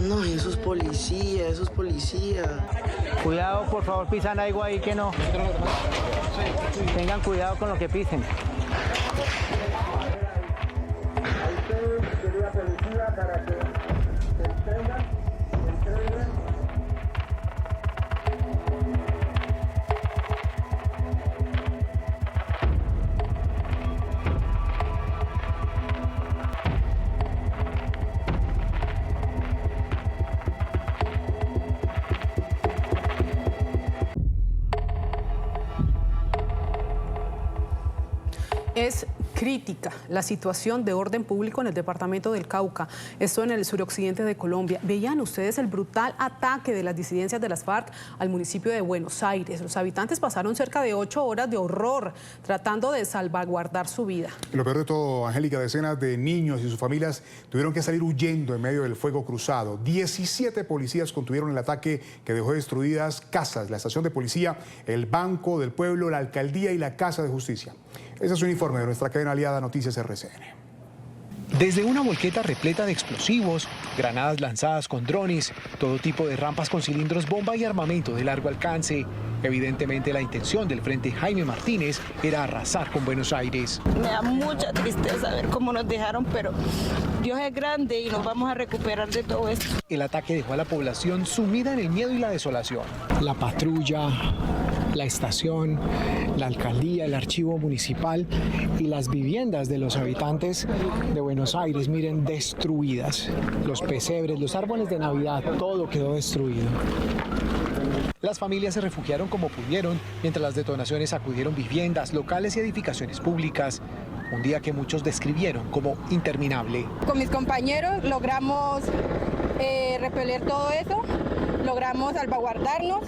No, eso es policía, eso es policía. Cuidado, por favor, pisan algo ahí que no. Tengan cuidado con lo que pisen. Es crítica la situación de orden público en el departamento del Cauca, esto en el suroccidente de Colombia. Veían ustedes el brutal ataque de las disidencias de las FARC al municipio de Buenos Aires. Los habitantes pasaron cerca de 8 horas de horror tratando de salvaguardar su vida. Y lo peor de todo, Angélica, decenas de niños y sus familias tuvieron que salir huyendo en medio del fuego cruzado. 17 policías contuvieron el ataque que dejó destruidas casas, la estación de policía, el Banco del Pueblo, la alcaldía y la Casa de Justicia. Ese es un informe de nuestra cadena aliada Noticias RCN. Desde una volqueta repleta de explosivos, granadas lanzadas con drones, todo tipo de rampas con cilindros bomba y armamento de largo alcance. Evidentemente la intención del Frente Jaime Martínez era arrasar con Buenos Aires. Me da mucha tristeza ver cómo nos dejaron, pero Dios es grande y nos vamos a recuperar de todo esto. El ataque dejó a la población sumida en el miedo y la desolación. La patrulla, la estación, la alcaldía, el archivo municipal y las viviendas de los habitantes de Buenos Aires, miren, destruidas. Los pesebres, los árboles de Navidad, todo quedó destruido. Las familias se refugiaron como pudieron, mientras las detonaciones sacudieron viviendas, locales y edificaciones públicas. Un día que muchos describieron como interminable. Con mis compañeros logramos repeler todo eso, logramos salvaguardarnos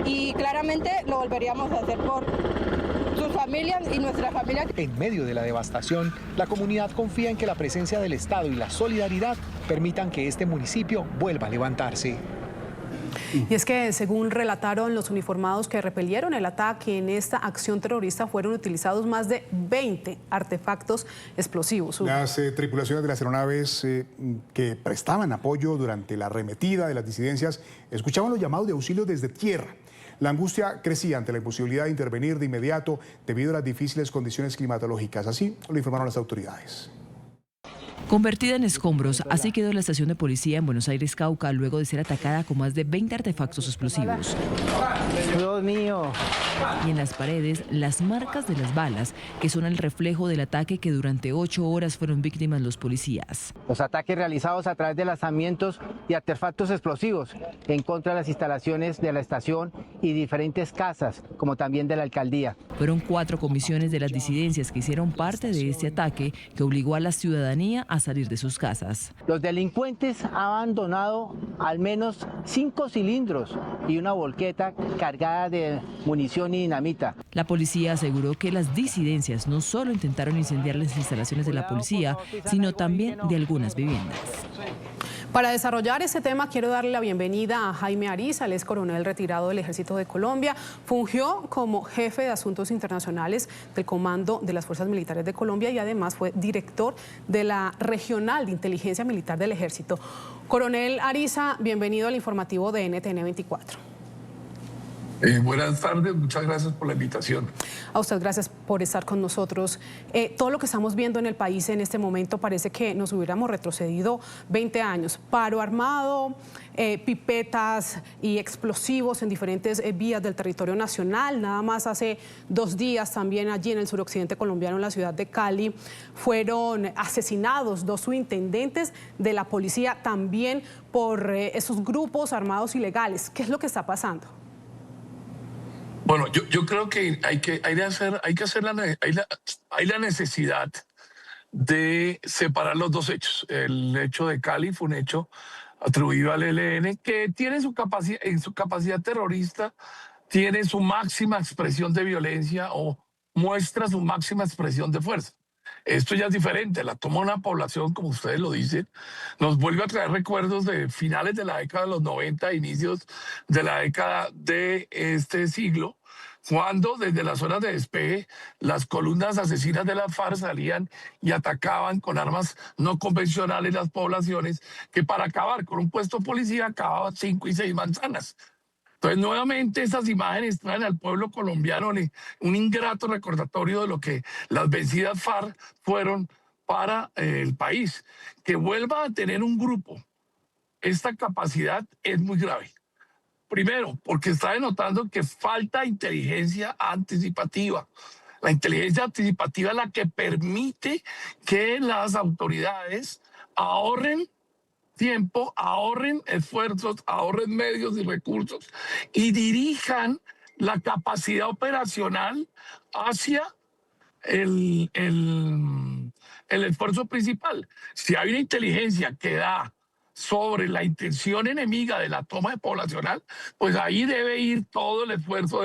y claramente lo volveríamos a hacer por sus familias y nuestras familias. En medio de la devastación, la comunidad confía en que la presencia del Estado y la solidaridad permitan que este municipio vuelva a levantarse. Y es que, según relataron los uniformados que repelieron el ataque, en esta acción terrorista fueron utilizados más de 20 artefactos explosivos. Las tripulaciones de las aeronaves que prestaban apoyo durante la arremetida de las disidencias escuchaban los llamados de auxilio desde tierra. La angustia crecía ante la imposibilidad de intervenir de inmediato debido a las difíciles condiciones climatológicas. Así lo informaron las autoridades. Convertida en escombros, así quedó la estación de policía en Buenos Aires, Cauca, luego de ser atacada con más de 20 artefactos explosivos. Dios mío. Y en las paredes, las marcas de las balas, que son el reflejo del ataque que durante 8 horas fueron víctimas los policías. Los ataques realizados a través de lanzamientos y artefactos explosivos en contra de las instalaciones de la estación y diferentes casas, como también de la alcaldía. Fueron 4 comisiones de las disidencias que hicieron parte de este ataque que obligó a la ciudadanía a salir de sus casas. Los delincuentes han abandonado al menos 5 cilindros y una volqueta cargada de munición y dinamita. La policía aseguró que las disidencias no solo intentaron incendiar las instalaciones de la policía, sino también de algunas viviendas. Para desarrollar este tema quiero darle la bienvenida a Jaime Ariza, él es coronel retirado del Ejército de Colombia, fungió como jefe de Asuntos Internacionales del Comando de las Fuerzas Militares de Colombia y además fue director de la Regional de Inteligencia Militar del Ejército. Coronel Ariza, bienvenido al informativo de NTN 24. Buenas tardes, muchas gracias por la invitación. A usted gracias por estar con nosotros. Todo lo que estamos viendo en el país en este momento parece que nos hubiéramos retrocedido 20 años. Paro armado, pipetas y explosivos en diferentes vías del territorio nacional. Nada más hace 2 días también allí en el suroccidente colombiano, en la ciudad de Cali, fueron asesinados 2 subintendentes de la policía también por esos grupos armados ilegales. ¿Qué es lo que está pasando? Bueno, yo creo que hay la necesidad de separar los 2 hechos. El hecho de Cali fue un hecho atribuido al ELN que tiene en su capacidad terrorista, tiene su máxima expresión de violencia o muestra su máxima expresión de fuerza. Esto ya es diferente, la toma una población, como ustedes lo dicen, nos vuelve a traer recuerdos de finales de la década de los 90, inicios de la década de este siglo, cuando desde las zonas de despeje las columnas asesinas de las FARC salían y atacaban con armas no convencionales las poblaciones, que para acabar con un puesto de policía acababan 5 y 6 manzanas. Entonces, nuevamente, esas imágenes traen al pueblo colombiano un ingrato recordatorio de lo que las vencidas FARC fueron para el país. Que vuelva a tener un grupo esta capacidad es muy grave. Primero, porque está denotando que falta inteligencia anticipativa. La inteligencia anticipativa es la que permite que las autoridades ahorren tiempo, ahorren esfuerzos, ahorren medios y recursos y dirijan la capacidad operacional hacia el esfuerzo principal. Si hay una inteligencia que da sobre la intención enemiga de la toma de poblacional, pues ahí debe ir todo el esfuerzo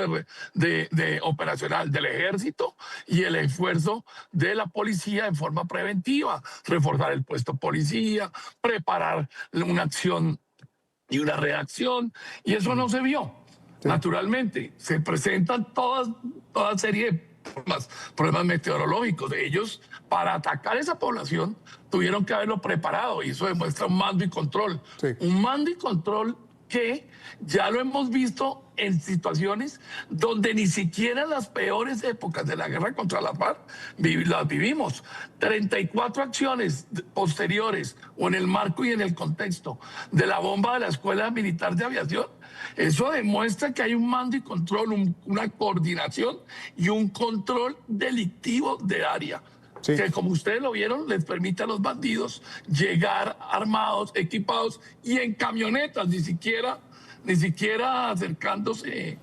de operacional del ejército y el esfuerzo de la policía en forma preventiva, reforzar el puesto policía, preparar una acción y una reacción, y eso no se vio. Sí. Naturalmente, se presentan toda serie de problemas meteorológicos de ellos. Para atacar esa población tuvieron que haberlo preparado, y eso demuestra un mando y control. Sí. Un mando y control que ya lo hemos visto en situaciones donde ni siquiera las peores épocas de la guerra contra la FARC las vivimos. 34 acciones posteriores o en el marco y en el contexto de la bomba de la Escuela Militar de Aviación. Eso demuestra que hay un mando y control, una coordinación y un control delictivo de área. Sí. Que, como ustedes lo vieron, les permite a los bandidos llegar armados, equipados y en camionetas, ni siquiera acercándose,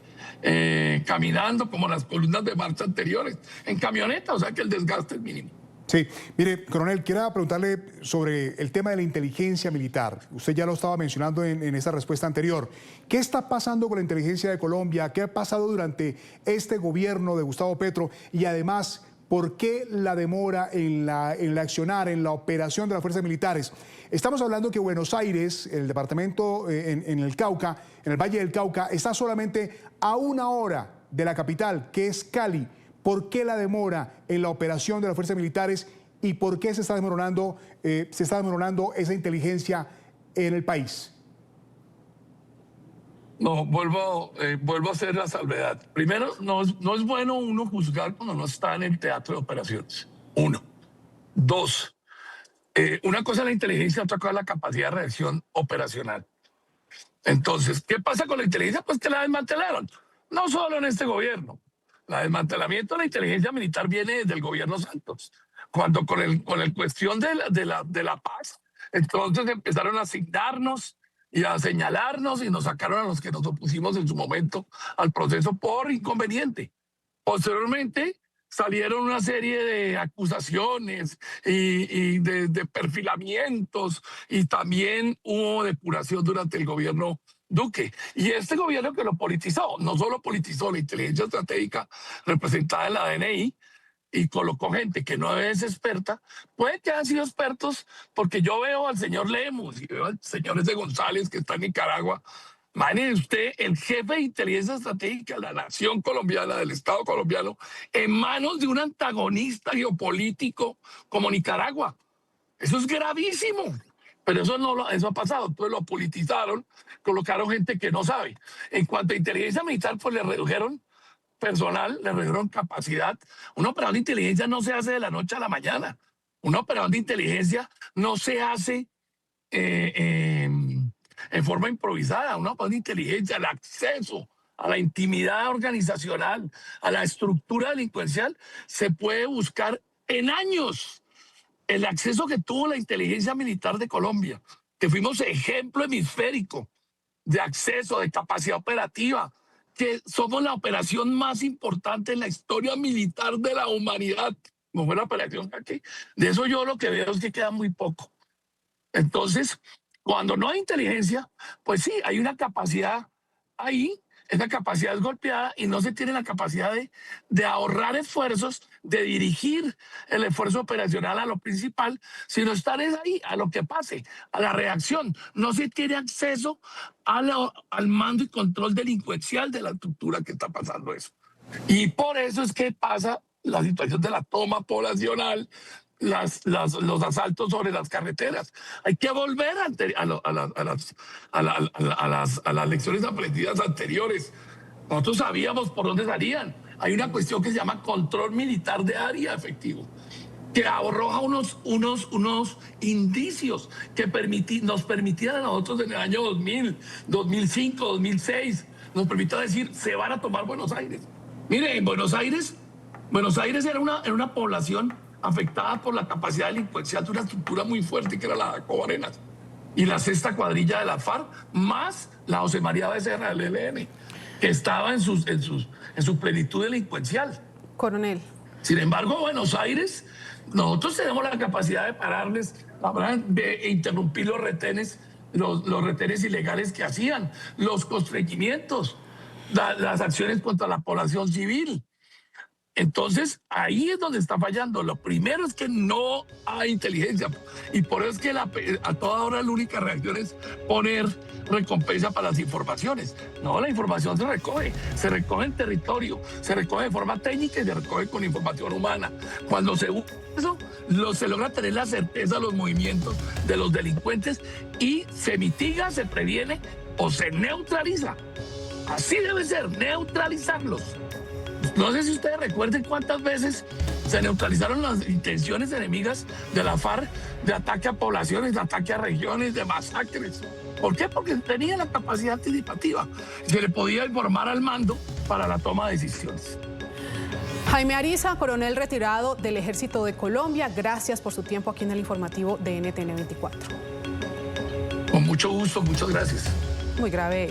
caminando como las columnas de marcha anteriores, en camionetas, o sea que el desgaste es mínimo. Sí, mire, coronel, quiero preguntarle sobre el tema de la inteligencia militar. Usted ya lo estaba mencionando en esa respuesta anterior. ¿Qué está pasando con la inteligencia de Colombia? ¿Qué ha pasado durante este gobierno de Gustavo Petro? Y además, ¿por qué la demora en la accionar, en la operación de las fuerzas militares? Estamos hablando que Buenos Aires, el departamento en el Cauca, en el Valle del Cauca, está solamente a 1 hora de la capital, que es Cali. ¿Por qué la demora en la operación de las fuerzas militares y por qué se está desmoronando esa inteligencia en el país? No, vuelvo a hacer la salvedad. Primero, no es bueno uno juzgar cuando no está en el teatro de operaciones. 1. 2, una cosa es la inteligencia, otra cosa es la capacidad de reacción operacional. Entonces, ¿qué pasa con la inteligencia? Pues que la desmantelaron. No solo en este gobierno. El desmantelamiento de la inteligencia militar viene desde el gobierno Santos. Cuando con el cuestión de la paz, entonces empezaron a asignarnos y a señalarnos y nos sacaron a los que nos opusimos en su momento al proceso por inconveniente. Posteriormente salieron una serie de acusaciones y de perfilamientos, y también hubo depuración durante el gobierno Duque. Y este gobierno que lo politizó, no solo politizó la inteligencia estratégica representada en la DNI, y colocó gente que no es experta, puede que hayan sido expertos, porque yo veo al señor Lemus y veo al señor González, que está en Nicaragua. Imagínese usted, el jefe de inteligencia estratégica de la nación colombiana, del Estado colombiano, en manos de un antagonista geopolítico como Nicaragua. Eso es gravísimo. Pero eso ha pasado. Entonces lo politizaron, colocaron gente que no sabe. En cuanto a inteligencia militar, pues le redujeron personal, le redujeron capacidad. Una operación de inteligencia no se hace de la noche a la mañana. Una operación de inteligencia no se hace en forma improvisada. Una operación de inteligencia, el acceso a la intimidad organizacional, a la estructura delincuencial, se puede buscar en años. El acceso que tuvo la inteligencia militar de Colombia, que fuimos ejemplo hemisférico de acceso, de capacidad operativa, que somos la operación más importante en la historia militar de la humanidad, como fue la operación aquí. De eso yo lo que veo es que queda muy poco. Entonces, cuando no hay inteligencia, pues sí, hay una capacidad ahí, esa capacidad es golpeada y no se tiene la capacidad de ahorrar esfuerzos, de dirigir el esfuerzo operacional a lo principal, sino estar ahí, a lo que pase, a la reacción. No se tiene acceso al mando y control delincuencial de la estructura que está pasando eso. Y por eso es que pasa la situación de la toma poblacional, los asaltos sobre las carreteras. Hay que volver a las lecciones aprendidas anteriores. Nosotros sabíamos por dónde salían. Hay una cuestión que se llama control militar de área efectivo, que arroja unos indicios que nos permitían a nosotros en el año 2000, 2005, 2006, nos permitía decir, se van a tomar Buenos Aires. Mire, en Buenos Aires era una población afectada por la capacidad delincuencial de una estructura muy fuerte que era la Jacobo Arenas y la sexta cuadrilla de la FARC, más la José María Becerra del ELN, que estaba en su plenitud delincuencial. Coronel. Sin embargo, Buenos Aires, nosotros tenemos la capacidad de pararles, de interrumpir los retenes ilegales que hacían, los constreñimientos, las acciones contra la población civil. Entonces, ahí es donde está fallando. Lo primero es que no hay inteligencia. Y por eso es que a toda hora la única reacción es poner recompensa para las informaciones. No, la información se recoge en territorio, se recoge de forma técnica y se recoge con información humana. Cuando se usa eso, se logra tener la certeza de los movimientos de los delincuentes y se mitiga, se previene o se neutraliza. Así debe ser, neutralizarlos. No sé si ustedes recuerden cuántas veces se neutralizaron las intenciones enemigas de la FARC de ataque a poblaciones, de ataque a regiones, de masacres. ¿Por qué? Porque tenía la capacidad anticipativa. Se le podía informar al mando para la toma de decisiones. Jaime Ariza, coronel retirado del Ejército de Colombia, gracias por su tiempo aquí en el informativo de NTN 24. Con mucho gusto, muchas gracias. Muy grave.